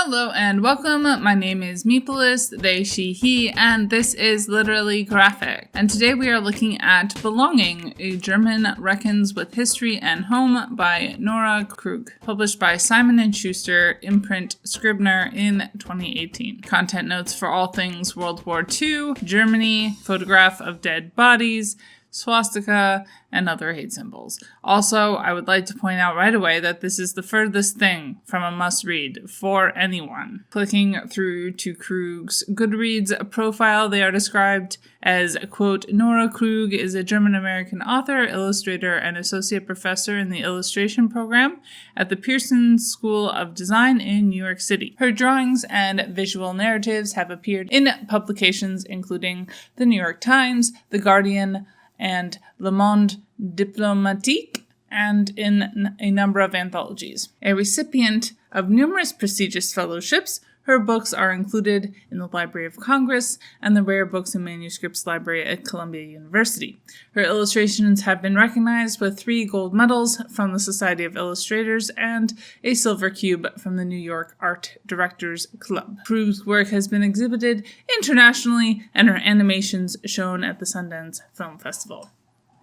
Hello and welcome. My name is Meepolis, they, she, he, and this is Literally Graphic. And today we are looking at Belonging, a German reckons with history and home by Nora Krug, published by Simon & Schuster, imprint Scribner in 2018. Content notes for all things World War II, Germany, photograph of dead bodies, swastika, and other hate symbols. Also, I would like to point out right away that this is the furthest thing from a must-read for anyone. Clicking through to Krug's Goodreads profile, they are described as, quote, Nora Krug is a German-American author, illustrator, and associate professor in the illustration program at the Pearson School of Design in New York City. Her drawings and visual narratives have appeared in publications including The New York Times, The Guardian, and Le Monde Diplomatique, and in a number of anthologies. A recipient of numerous prestigious fellowships, her books are included in the Library of Congress and the Rare Books and Manuscripts Library at Columbia University. Her illustrations have been recognized with 3 gold medals from the Society of Illustrators and a silver cube from the New York Art Directors Club. Krug's work has been exhibited internationally and her animations shown at the Sundance Film Festival.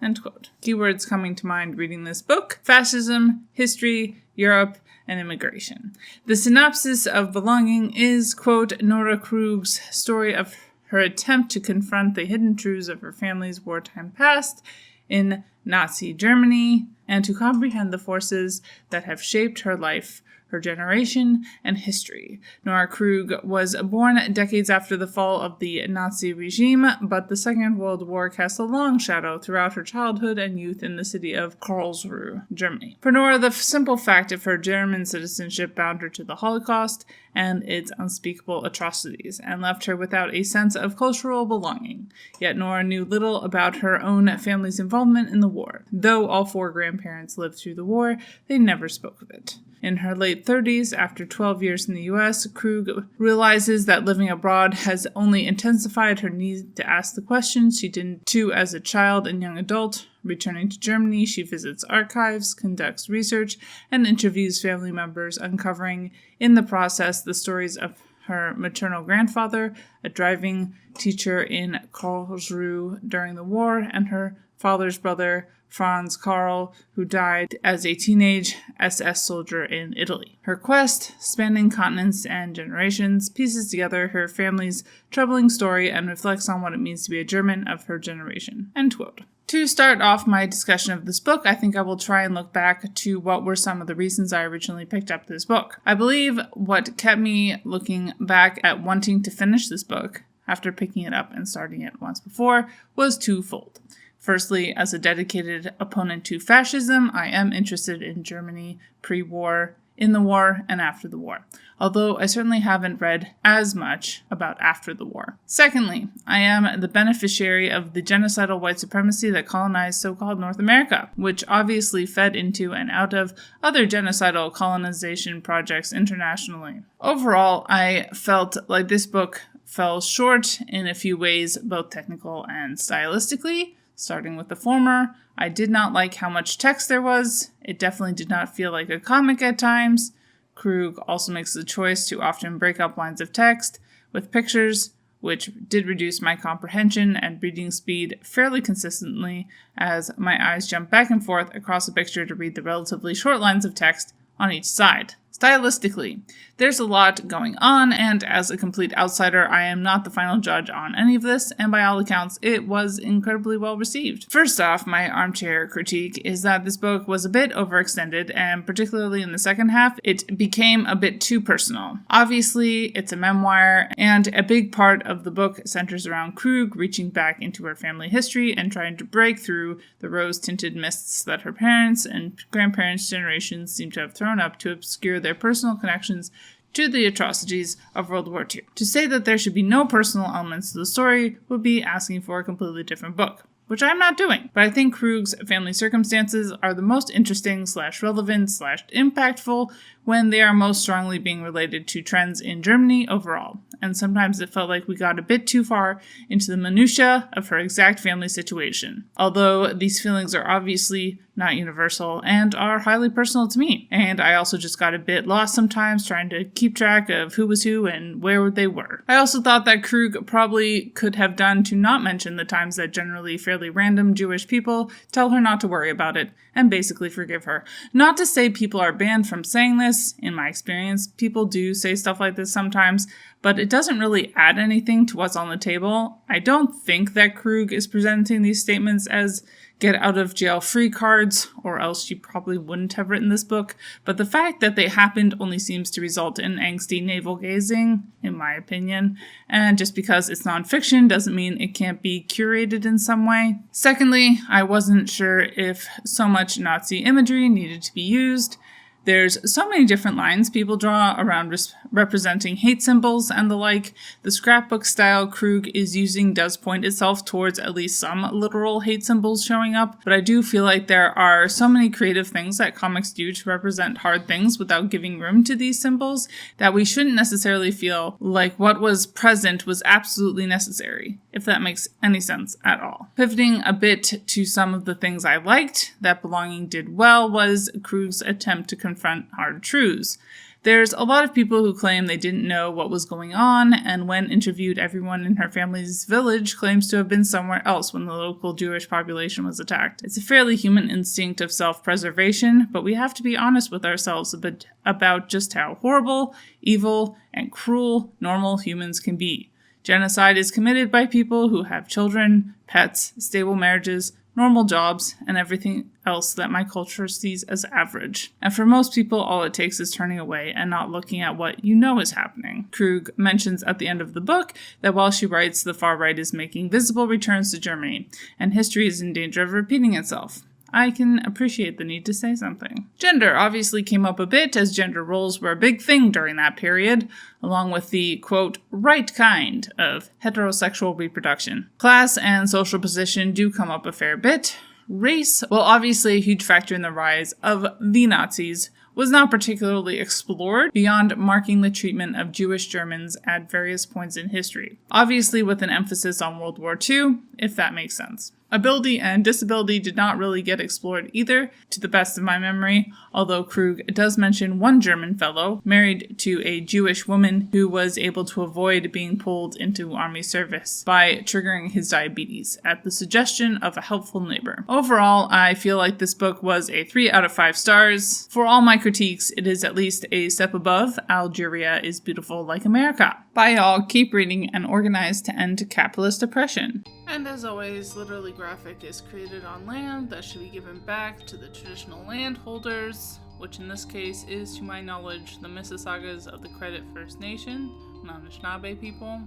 End quote. Keywords coming to mind reading this book: fascism, history, Europe, and immigration. The synopsis of Belonging is, quote, Nora Krug's story of her attempt to confront the hidden truths of her family's wartime past in Nazi Germany and to comprehend the forces that have shaped her life, her generation, and history. Nora Krug was born decades after the fall of the Nazi regime, but the Second World War cast a long shadow throughout her childhood and youth in the city of Karlsruhe, Germany. For Nora, the simple fact of her German citizenship bound her to the Holocaust and its unspeakable atrocities, and left her without a sense of cultural belonging. Yet Nora knew little about her own family's involvement in the war. Though all 4 grandparents lived through the war, they never spoke of it. In her late 30s, after 12 years in the U.S., Krug realizes that living abroad has only intensified her need to ask the questions she didn't do as a child and young adult. Returning to Germany, she visits archives, conducts research, and interviews family members, uncovering in the process the stories of her maternal grandfather, a driving teacher in Karlsruhe during the war, and her father's brother, Franz Karl, who died as a teenage SS soldier in Italy. Her quest, spanning continents and generations, pieces together her family's troubling story and reflects on what it means to be a German of her generation. End quote. To start off my discussion of this book, I think I will try and look back to what were some of the reasons I originally picked up this book. I believe what kept me looking back at wanting to finish this book, after picking it up and starting it once before, was twofold. Firstly, as a dedicated opponent to fascism, I am interested in Germany pre-war, in the war, and after the war, although I certainly haven't read as much about after the war. Secondly, I am the beneficiary of the genocidal white supremacy that colonized so-called North America, which obviously fed into and out of other genocidal colonization projects internationally. Overall, I felt like this book fell short in a few ways, both technical and stylistically. Starting with the former, I did not like how much text there was. It definitely did not feel like a comic at times. Krug also makes the choice to often break up lines of text with pictures, which did reduce my comprehension and reading speed fairly consistently as my eyes jumped back and forth across a picture to read the relatively short lines of text on each side. Stylistically, there's a lot going on, and as a complete outsider, I am not the final judge on any of this, and by all accounts, it was incredibly well received. First off, my armchair critique is that this book was a bit overextended, and particularly in the second half, it became a bit too personal. Obviously, it's a memoir, and a big part of the book centers around Krug reaching back into her family history and trying to break through the rose-tinted mists that her parents and grandparents' generations seem to have thrown up to obscure their personal connections to the atrocities of World War II. To say that there should be no personal elements to the story would be asking for a completely different book, which I'm not doing. But I think Krug's family circumstances are the most interesting / relevant / impactful when they are most strongly being related to trends in Germany overall. And sometimes it felt like we got a bit too far into the minutiae of her exact family situation. Although these feelings are obviously not universal, and are highly personal to me. And I also just got a bit lost sometimes trying to keep track of who was who and where they were. I also thought that Krug probably could have done to not mention the times that generally fairly random Jewish people tell her not to worry about it and basically forgive her. Not to say people are banned from saying this. In my experience, people do say stuff like this sometimes, but it doesn't really add anything to what's on the table. I don't think that Krug is presenting these statements as get out of jail free cards, or else she probably wouldn't have written this book, but the fact that they happened only seems to result in angsty navel-gazing, in my opinion, and just because it's nonfiction doesn't mean it can't be curated in some way. Secondly, I wasn't sure if so much Nazi imagery needed to be used. There's so many different lines people draw around representing hate symbols and the like. The scrapbook style Krug is using does point itself towards at least some literal hate symbols showing up, but I do feel like there are so many creative things that comics do to represent hard things without giving room to these symbols that we shouldn't necessarily feel like what was present was absolutely necessary, if that makes any sense at all. Pivoting a bit to some of the things I liked that Belonging did well was Krug's attempt to confront hard truths. There's a lot of people who claim they didn't know what was going on, and when interviewed, everyone in her family's village claims to have been somewhere else when the local Jewish population was attacked. It's a fairly human instinct of self-preservation, but we have to be honest with ourselves a bit about just how horrible, evil, and cruel normal humans can be. Genocide is committed by people who have children, pets, stable marriages, normal jobs, and everything else that my culture sees as average. And for most people, all it takes is turning away and not looking at what you know is happening. Krug mentions at the end of the book that while she writes, the far right is making visible returns to Germany, and history is in danger of repeating itself. I can appreciate the need to say something. Gender obviously came up a bit, as gender roles were a big thing during that period, along with the, quote, right kind of heterosexual reproduction. Class and social position do come up a fair bit. Race, well, obviously a huge factor in the rise of the Nazis, was not particularly explored beyond marking the treatment of Jewish Germans at various points in history, obviously with an emphasis on World War II, if that makes sense. Ability and disability did not really get explored either, to the best of my memory, although Krug does mention one German fellow married to a Jewish woman who was able to avoid being pulled into army service by triggering his diabetes at the suggestion of a helpful neighbor. Overall, I feel like this book was a 3 out of 5 stars. For all my critiques, it is at least a step above Algeria is Beautiful Like America. Bye y'all, keep reading and organize to end capitalist oppression. And as always, Literally Graphic is created on land that should be given back to the traditional landholders, which in this case is, to my knowledge, the Mississaugas of the Credit First Nation, non-Anishinaabe people,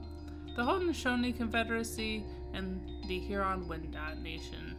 the Haudenosaunee Confederacy, and the Huron-Wendat Nation.